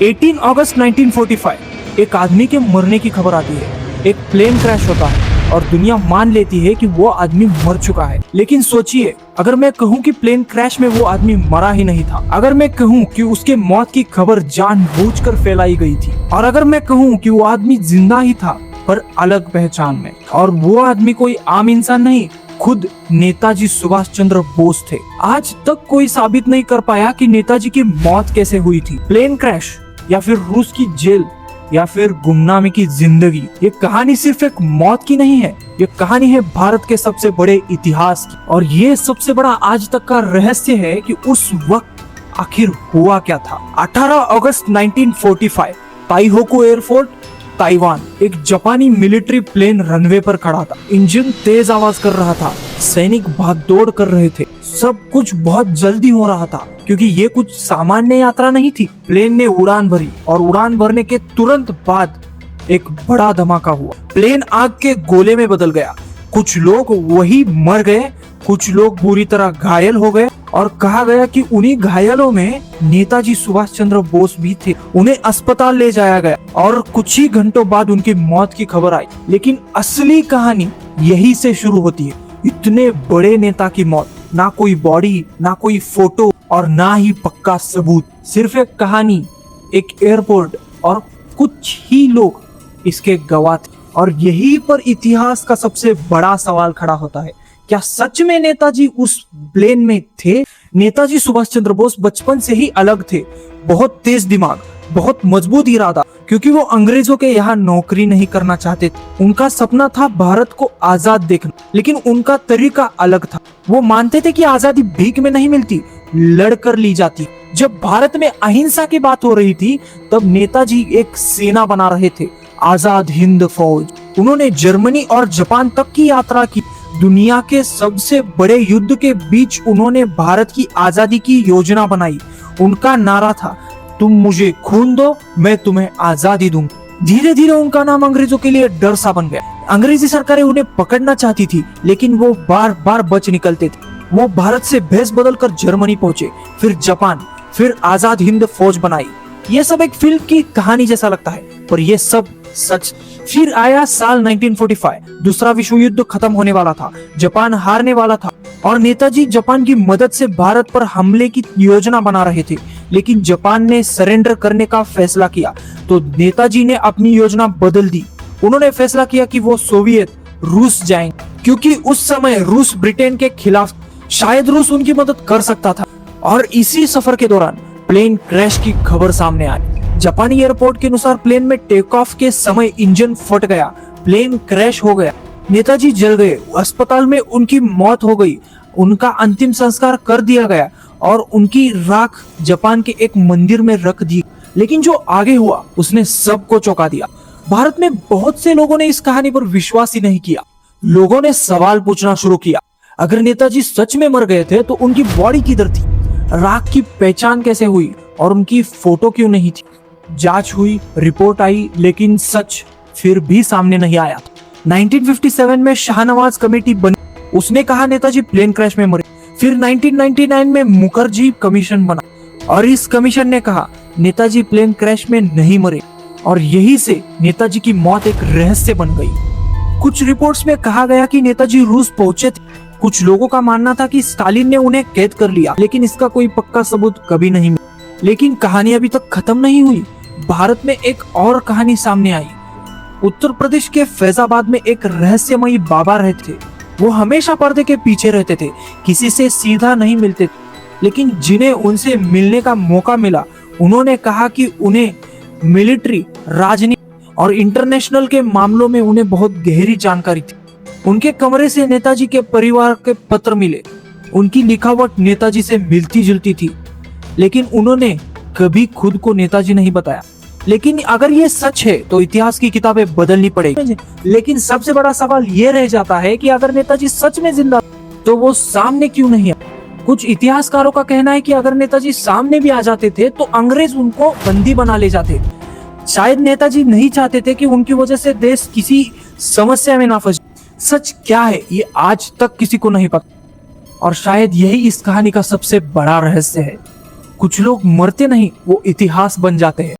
18 अगस्त 1945 एक आदमी के मरने की खबर आती है। एक प्लेन क्रैश होता है और दुनिया मान लेती है कि वो आदमी मर चुका है। लेकिन सोचिए, अगर मैं कहूँ कि प्लेन क्रैश में वो आदमी मरा ही नहीं था, अगर मैं कहूँ कि उसके मौत की खबर जानबूझकर फैलाई गई थी, और अगर मैं कहूँ कि वो आदमी जिंदा ही था पर अलग पहचान में, और वो आदमी कोई आम इंसान नहीं, खुद नेताजी सुभाष चंद्र बोस थे। आज तक कोई साबित नहीं कर पाया कि नेताजी की मौत कैसे हुई थी। प्लेन क्रैश या फिर रूस की जेल या फिर गुमनामी की जिंदगी, ये कहानी सिर्फ एक मौत की नहीं है, ये कहानी है भारत के सबसे बड़े इतिहास की। और ये सबसे बड़ा आज तक का रहस्य है कि उस वक्त आखिर हुआ क्या था। 18 अगस्त 1945 ताइहोकू एयरपोर्ट, ताइवान। एक जापानी मिलिट्री प्लेन रनवे पर खड़ा था। इंजन तेज आवाज कर रहा था, सैनिक भागदौड़ कर रहे थे, सब कुछ बहुत जल्दी हो रहा था क्योंकि ये कुछ सामान्य यात्रा नहीं थी। प्लेन ने उड़ान भरी और उड़ान भरने के तुरंत बाद एक बड़ा धमाका हुआ। प्लेन आग के गोले में बदल गया। कुछ लोग वही मर गए, कुछ लोग बुरी तरह घायल हो गए और कहा गया कि उन्हीं घायलों में नेताजी सुभाष चंद्र बोस भी थे। उन्हें अस्पताल ले जाया गया और कुछ ही घंटों बाद उनकी मौत की खबर आई। लेकिन असली कहानी यही से शुरू होती है। इतने बड़े नेता की मौत, ना कोई बॉडी, ना कोई फोटो और ना ही पक्का सबूत, सिर्फ एक कहानी, एक एयरपोर्ट और कुछ ही लोग इसके गवाह थे। और यही पर इतिहास का सबसे बड़ा सवाल खड़ा होता है, क्या सच में नेताजी उस प्लेन में थे? नेताजी सुभाष चंद्र बोस बचपन से ही अलग थे। बहुत तेज दिमाग, बहुत मजबूत इरादा, क्योंकि वो अंग्रेजों के यहाँ नौकरी नहीं करना चाहते थे। उनका सपना था भारत को आजाद देखना, लेकिन उनका तरीका अलग था। वो मानते थे कि आजादी भीख में नहीं मिलती, लड़कर ली जाती। जब भारत में अहिंसा की बात हो रही थी, तब नेताजी एक सेना बना रहे थे, आजाद हिंद फौज। उन्होंने जर्मनी और जापान तक की यात्रा की। दुनिया के सबसे बड़े युद्ध के बीच उन्होंने भारत की आजादी की योजना बनाई। उनका नारा था, तुम मुझे खून दो, मैं तुम्हें आजादी दूंगा। धीरे धीरे उनका नाम अंग्रेजों के लिए डर सा बन गया। अंग्रेजी सरकारें उन्हें पकड़ना चाहती थी, लेकिन वो बार बार बच निकलते थे। वो भारत से भेष बदलकर जर्मनी पहुंचे, फिर जापान, फिर आजाद हिंद फौज बनाई। ये सब एक फिल्म की कहानी जैसा लगता है, पर ये सब सच। फिर आया साल 1945, दूसरा विश्व युद्ध खत्म होने वाला था, जापान हारने वाला था और नेताजी जापान की मदद से भारत पर हमले की योजना बना रहे थे। लेकिन जापान ने सरेंडर करने का फैसला किया, तो नेताजी ने अपनी योजना बदल दी। उन्होंने फैसला किया कि वो सोवियत रूस जाएंगे, क्योंकि उस समय रूस ब्रिटेन के खिलाफ, शायद रूस उनकी मदद कर सकता था। और इसी सफर के दौरान प्लेन क्रैश की खबर सामने आई। जापानी एयरपोर्ट के अनुसार प्लेन में टेक ऑफ के समय इंजन फट गया, प्लेन क्रैश हो गया, नेताजी जल गए, अस्पताल में उनकी मौत हो गई। उनका अंतिम संस्कार कर दिया गया और उनकी राख जापान के एक मंदिर में रख दी। लेकिन जो आगे हुआ उसने सबको चौंका दिया। भारत में बहुत से लोगों ने इस कहानी पर विश्वास ही नहीं किया। लोगों ने सवाल पूछना शुरू किया, अगर नेताजी सच में मर गए थे तो उनकी बॉडी किधर थी? राख की पहचान कैसे हुई और उनकी फोटो क्यों नहीं थी? जांच हुई, रिपोर्ट आई, लेकिन सच फिर भी सामने नहीं आया। 1957 में शाहनवाज कमेटी बनी, उसने कहा नेताजी प्लेन क्रैश में मरे। फिर 1999 में मुखर्जी कमीशन बना और इस कमीशन ने कहा नेताजी प्लेन क्रैश में नहीं मरे। और यही से नेताजी की मौत एक रहस्य बन गई। कुछ रिपोर्ट्स में कहा गया कि नेताजी रूस पहुंचे थे। कुछ लोगों का मानना था कि स्टालिन ने उन्हें कैद कर लिया, लेकिन इसका कोई पक्का सबूत कभी नहीं मिला। लेकिन कहानी अभी तक खत्म नहीं हुई। भारत में एक और कहानी सामने आई। उत्तर प्रदेश के फैजाबाद में एक रहस्यमयी बाबा रहते थे। वो हमेशा पर्दे के पीछे रहते थे, किसी से सीधा नहीं मिलते थे, लेकिन जिन्हें उनसे मिलने का मौका मिला, उन्होंने कहा कि उन्हें मिलिट्री, राजनीति और इंटरनेशनल के मामलों में उन्हें बहुत गहरी जानकारी थी। उनके कमरे से नेताजी के परिवार के पत्र मिले। उनकी लिखावट नेताजी से मिलती जुलती थी, लेकिन उन्होंने कभी खुद को नेताजी नहीं बताया। लेकिन अगर ये सच है तो इतिहास की किताबें बदलनी पड़ेगी। लेकिन सबसे बड़ा सवाल ये रह जाता है कि अगर नेताजी सच में जिंदा तो वो सामने क्यों नहीं आए? कुछ इतिहासकारों का कहना है कि अगर नेताजी सामने भी आ जाते थे तो अंग्रेज उनको बंदी बना ले जाते। शायद नेताजी नहीं चाहते थे कि उनकी वजह से देश किसी समस्या में ना फंसे। सच क्या है ये आज तक किसी को नहीं पता, और शायद यही इस कहानी का सबसे बड़ा रहस्य है। कुछ लोग मरते नहीं, वो इतिहास बन जाते हैं।